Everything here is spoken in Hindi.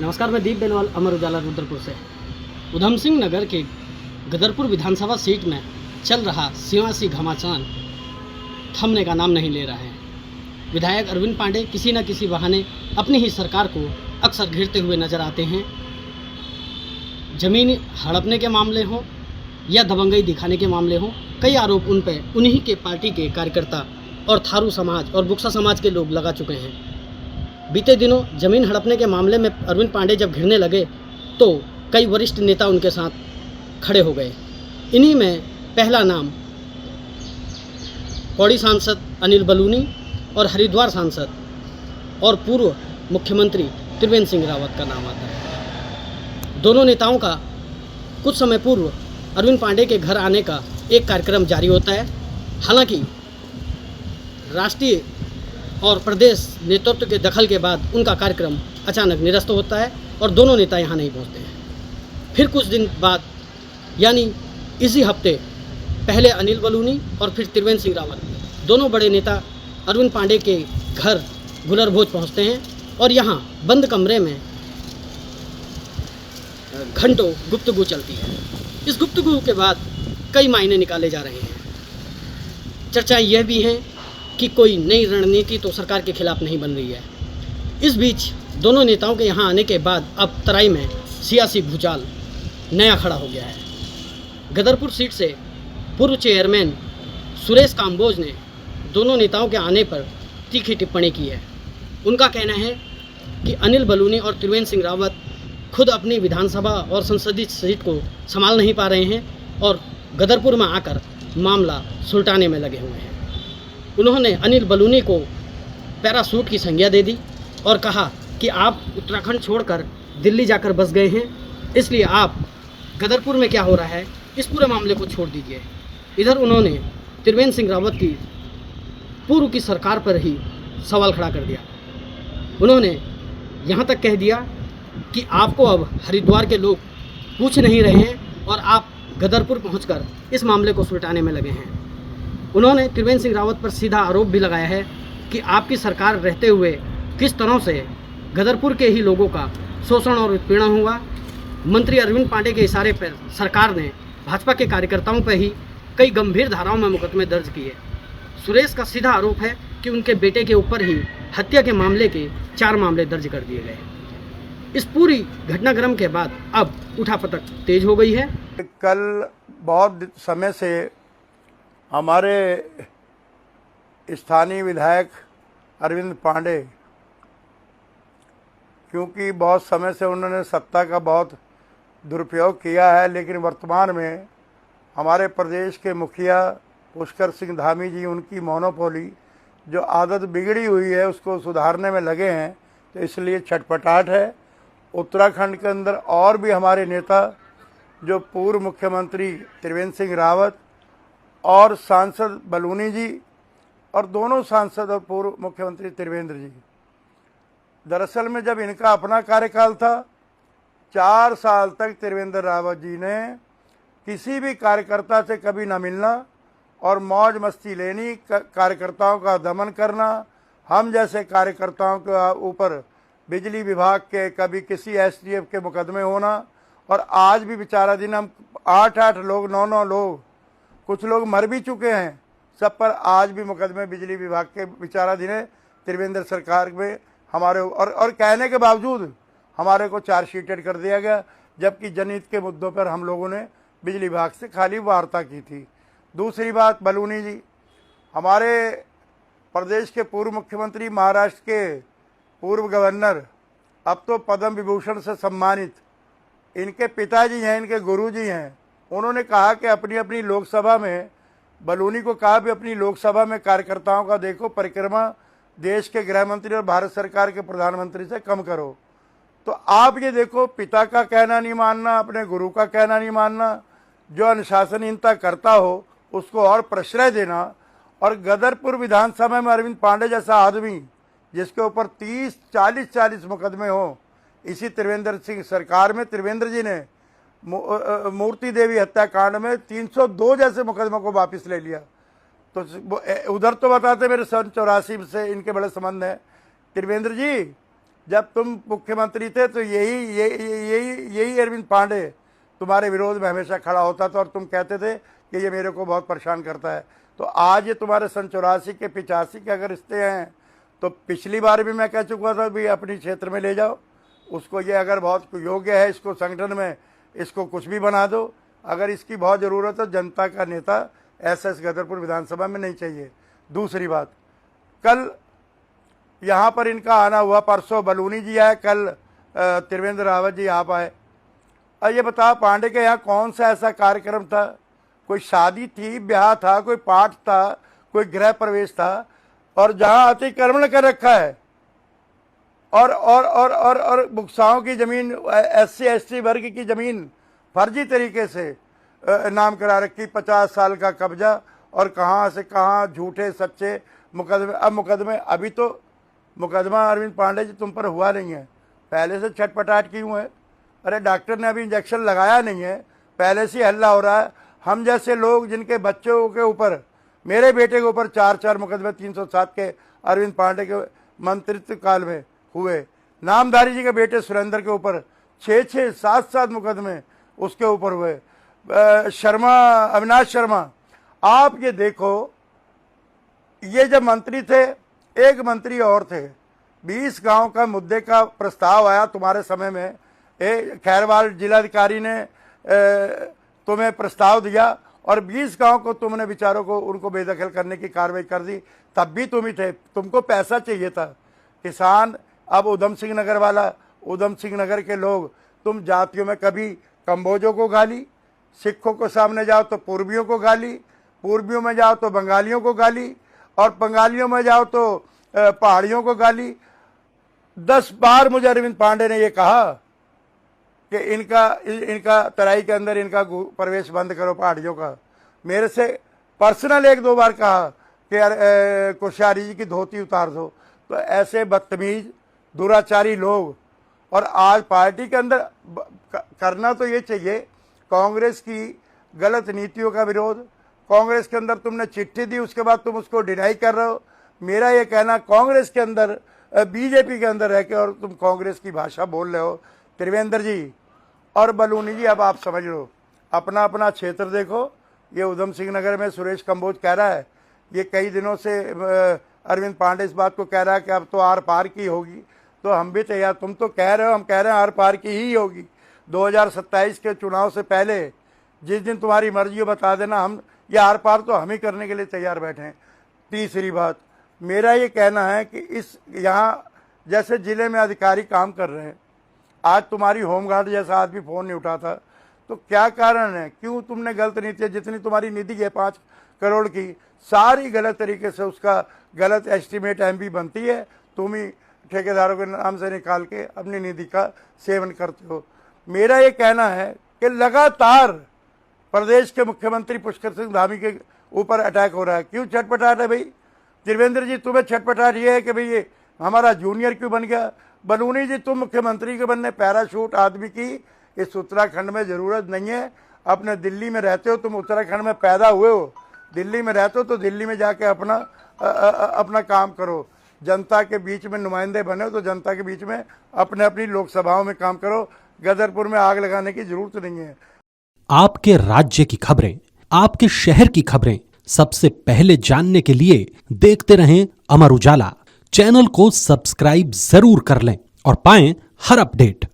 नमस्कार, मैं दीप बेलवाल, अमर उजाला रुद्रपुर से। उधम सिंह नगर के गदरपुर विधानसभा सीट में चल रहा सियासी घमासान थमने का नाम नहीं ले रहा है। विधायक अरविंद पांडे किसी न किसी बहाने अपनी ही सरकार को अक्सर घेरते हुए नजर आते हैं। जमीन हड़पने के मामले हों या दबंगई दिखाने के मामले हों, कई आरोप उन पर उन्हीं के पार्टी के कार्यकर्ता और थारू समाज और बुक्सा समाज के लोग लगा चुके हैं। बीते दिनों जमीन हड़पने के मामले में अरविंद पांडे जब घिरने लगे तो कई वरिष्ठ नेता उनके साथ खड़े हो गए। इन्हीं में पहला नाम पौड़ी सांसद अनिल बलूनी और हरिद्वार सांसद और पूर्व मुख्यमंत्री त्रिवेंद्र सिंह रावत का नाम आता है। दोनों नेताओं का कुछ समय पूर्व अरविंद पांडे के घर आने का एक कार्यक्रम जारी होता है। हालांकि राष्ट्रीय और प्रदेश नेतृत्व के दखल के बाद उनका कार्यक्रम अचानक निरस्त होता है और दोनों नेता यहाँ नहीं पहुँचते हैं। फिर कुछ दिन बाद यानी इसी हफ्ते पहले अनिल बलूनी और फिर त्रिवेंद्र सिंह रावत दोनों बड़े नेता अरविंद पांडे के घर गुलर भोज पहुँचते हैं और यहाँ बंद कमरे में घंटों गुफ्तगू चलती है। इस गुफ्तगू के बाद कई मायने निकाले जा रहे हैं। चर्चाएं यह भी हैं कि कोई नई रणनीति तो सरकार के खिलाफ नहीं बन रही है। इस बीच दोनों नेताओं के यहाँ आने के बाद अब तराई में सियासी भूचाल नया खड़ा हो गया है। गदरपुर सीट से पूर्व चेयरमैन सुरेश काम्बोज ने दोनों नेताओं के आने पर तीखी टिप्पणी की है। उनका कहना है कि अनिल बलूनी और त्रिवेंद्र सिंह रावत खुद अपनी विधानसभा और संसदीय सीट को संभाल नहीं पा रहे हैं और गदरपुर में आकर मामला सुलटाने में लगे हुए हैं। उन्होंने अनिल बलूनी को पैरासूट की संज्ञा दे दी और कहा कि आप उत्तराखंड छोड़कर दिल्ली जाकर बस गए हैं, इसलिए आप गदरपुर में क्या हो रहा है इस पूरे मामले को छोड़ दीजिए। इधर उन्होंने त्रिवेंद्र सिंह रावत की पूर्व की सरकार पर ही सवाल खड़ा कर दिया। उन्होंने यहाँ तक कह दिया कि आपको अब हरिद्वार के लोग पूछ नहीं रहे हैं और आप गदरपुर पहुँचकर इस मामले को सुलटाने में लगे हैं। उन्होंने त्रिवेंद्र सिंह रावत पर सीधा आरोप भी लगाया है कि आपकी सरकार रहते हुए किस तरह से गदरपुर के ही लोगों का शोषण और उत्पीड़न हुआ। मंत्री अरविंद पांडे के इशारे पर सरकार ने भाजपा के कार्यकर्ताओं पर ही कई गंभीर धाराओं में मुकदमे दर्ज किए। सुरेश का सीधा आरोप है कि उनके बेटे के ऊपर ही हत्या के मामले के 4 मामले दर्ज कर दिए गए। इस पूरी घटनाक्रम के बाद अब उठापटक तेज हो गई है। कल बहुत समय से हमारे स्थानीय विधायक अरविंद पांडे, क्योंकि बहुत समय से उन्होंने सत्ता का बहुत दुरुपयोग किया है, लेकिन वर्तमान में हमारे प्रदेश के मुखिया पुष्कर सिंह धामी जी उनकी मोनोपोली जो आदत बिगड़ी हुई है उसको सुधारने में लगे हैं, तो इसलिए छटपटाहट है। उत्तराखंड के अंदर और भी हमारे नेता जो पूर्व मुख्यमंत्री त्रिवेंद्र सिंह रावत और सांसद बलूनी जी और दोनों सांसद और पूर्व मुख्यमंत्री त्रिवेंद्र जी, दरअसल में जब इनका अपना कार्यकाल था 4 साल तक त्रिवेंद्र रावत जी ने किसी भी कार्यकर्ता से कभी ना मिलना और मौज मस्ती लेनी, कार्यकर्ताओं का दमन करना, हम जैसे कार्यकर्ताओं के ऊपर बिजली विभाग के कभी किसी एसटीएफ के मुकदमे होना। और आज भी बेचारा दिन हम 8-8 लोग 9-9 लोग, कुछ लोग मर भी चुके हैं, सब पर आज भी मुकदमे बिजली विभाग के बेचारा दिन त्रिवेंद्र सरकार में हमारे और कहने के बावजूद हमारे को चार्जशीटेड कर दिया गया, जबकि जनहित के मुद्दों पर हम लोगों ने बिजली विभाग से खाली वार्ता की थी। दूसरी बात, बलूनी जी हमारे प्रदेश के पूर्व मुख्यमंत्री, महाराष्ट्र के पूर्व गवर्नर, अब तो पद्म विभूषण से सम्मानित, इनके पिताजी हैं, इनके गुरुजी हैं। उन्होंने कहा कि अपनी अपनी लोकसभा में, बलूनी को कहा भी अपनी लोकसभा में कार्यकर्ताओं का देखो परिक्रमा देश के गृह मंत्री और भारत सरकार के प्रधानमंत्री से कम करो। तो आप ये देखो, पिता का कहना नहीं मानना, अपने गुरु का कहना नहीं मानना, जो अनुशासनहीनता करता हो उसको और प्रश्रय देना। और गदरपुर विधानसभा में अरविंद पांडे जैसा आदमी जिसके ऊपर 30-40 मुकदमे हो, इसी त्रिवेंद्र सिंह सरकार में त्रिवेंद्र जी ने मूर्ति देवी हत्याकांड में 302 जैसे मुकदमों को वापस ले लिया। तो उधर तो बताते मेरे सन 84 से इनके बड़े संबंध हैं। त्रिवेंद्र जी जब तुम मुख्यमंत्री थे तो यही अरविंद पांडे तुम्हारे विरोध में हमेशा खड़ा होता था और तुम कहते थे कि ये मेरे को बहुत परेशान करता है। तो आज ये तुम्हारे 84 के 85 के अगर रिश्ते हैं तो पिछली बार भी मैं कह चुका था भी अपनी क्षेत्र में ले जाओ उसको, ये अगर बहुत योग्य है इसको संगठन में इसको कुछ भी बना दो। अगर इसकी बहुत ज़रूरत है जनता का नेता एस गदरपुर विधानसभा में नहीं चाहिए। दूसरी बात, कल यहाँ पर इनका आना हुआ, परसों बलूनी जी आए, कल त्रिवेंद्र रावत जी आप आए। और ये बताओ पांडे के यहाँ कौन सा ऐसा कार्यक्रम था, कोई शादी थी, ब्याह था, कोई पाठ था, कोई गृह प्रवेश था, और जहाँ अतिक्रमण कर रखा है और बुक्साओं की ज़मीन SC ST वर्ग की ज़मीन फर्जी तरीके से नाम करा रखी, 50 साल का कब्जा, और कहाँ से कहाँ झूठे सच्चे मुकदमे। अब मुकदमे, अभी तो मुकदमा अरविंद पांडे जी तुम पर हुआ नहीं है, पहले से छटपटाहट की हुए है। अरे डॉक्टर ने अभी इंजेक्शन लगाया नहीं है, पहले से हल्ला हो रहा है। हम जैसे लोग जिनके बच्चों के ऊपर, मेरे बेटे के ऊपर 4 मुकदमे 307 के अरविंद पांडे के मंत्रित्व काल में हुए, नामधारी जी के बेटे सुरेंद्र के ऊपर 6 7 मुकदमे उसके ऊपर हुए, अविनाश शर्मा। आप ये देखो, ये जब मंत्री थे, एक मंत्री और थे, 20 गांव का मुद्दे का प्रस्ताव आया तुम्हारे समय में, खैरवाल जिलाधिकारी ने तुम्हें प्रस्ताव दिया और 20 गांव को तुमने विचारों को उनको बेदखल करने की कार्रवाई कर दी। तब भी तुम ही थे, तुमको पैसा चाहिए था। किसान, अब उधम सिंह नगर वाला, उधम सिंह नगर के लोग, तुम जातियों में कभी कंबोजों को गाली, सिखों को सामने जाओ तो पूर्वियों को गाली, पूर्वियों में जाओ तो बंगालियों को गाली, और बंगालियों में जाओ तो पहाड़ियों को गाली। 10 बार मुझे अरविंद पांडे ने ये कहा कि इनका तराई के अंदर इनका प्रवेश बंद करो पहाड़ियों का। मेरे से पर्सनल 1-2 बार कहा कि कोश्यारी जी की धोती उतार दो। तो ऐसे बदतमीज दुराचारी लोग, और आज पार्टी के अंदर करना तो ये चाहिए, कांग्रेस की गलत नीतियों का विरोध। कांग्रेस के अंदर तुमने चिट्ठी दी, उसके बाद तुम उसको डिनाई कर रहे हो। मेरा ये कहना, कांग्रेस के अंदर, बीजेपी के अंदर रह के और तुम कांग्रेस की भाषा बोल रहे हो। त्रिवेंद्र जी और बलूनी जी, अब आप समझ लो, अपना अपना क्षेत्र देखो। ये उधम सिंह नगर में सुरेश कंबोज कह रहा है, ये कई दिनों से अरविंद पांडे इस बात को कह रहा है कि अब तो आर पार की होगी। तो हम भी तैयार, तुम तो कह रहे हो, हम कह रहे हैं आर पार की ही होगी। 2027 के चुनाव से पहले जिस दिन तुम्हारी मर्जी हो बता देना, हम ये आर पार तो हम ही करने के लिए तैयार बैठे हैं। तीसरी बात, मेरा ये कहना है कि इस यहाँ जैसे ज़िले में अधिकारी काम कर रहे हैं, आज तुम्हारी होमगार्ड जैसा आदमी फ़ोन नहीं उठाता, तो क्या कारण है? क्यों तुमने गलत नीति, जितनी तुम्हारी निधि है 5 करोड़ की, सारी गलत तरीके से उसका गलत एस्टीमेट MB बनती है, तुम ही ठेकेदारों के नाम से निकाल के अपनी निधि का सेवन करते हो। मेरा ये कहना है कि लगातार प्रदेश के मुख्यमंत्री पुष्कर सिंह धामी के ऊपर अटैक हो रहा है। क्यों छटपटाहट है भाई? त्रिवेंद्र जी, तुम्हें छटपटाहट ये है कि भाई ये हमारा जूनियर क्यों बन गया? बलूनी जी, तुम मुख्यमंत्री के बनने पैराशूट आदमी की इस उत्तराखंड में ज़रूरत नहीं है। अपने दिल्ली में रहते हो, तुम उत्तराखंड में पैदा हुए हो, दिल्ली में रहते हो तो दिल्ली में जाके अपना काम करो। जनता के बीच में नुमाइंदे बने हो तो जनता के बीच में अपने अपनी लोकसभाओं में काम करो। गदरपुर में आग लगाने की जरूरत नहीं है। आपके राज्य की खबरें, आपके शहर की खबरें सबसे पहले जानने के लिए देखते रहें अमर उजाला। चैनल को सब्सक्राइब जरूर कर लें और पाएं हर अपडेट।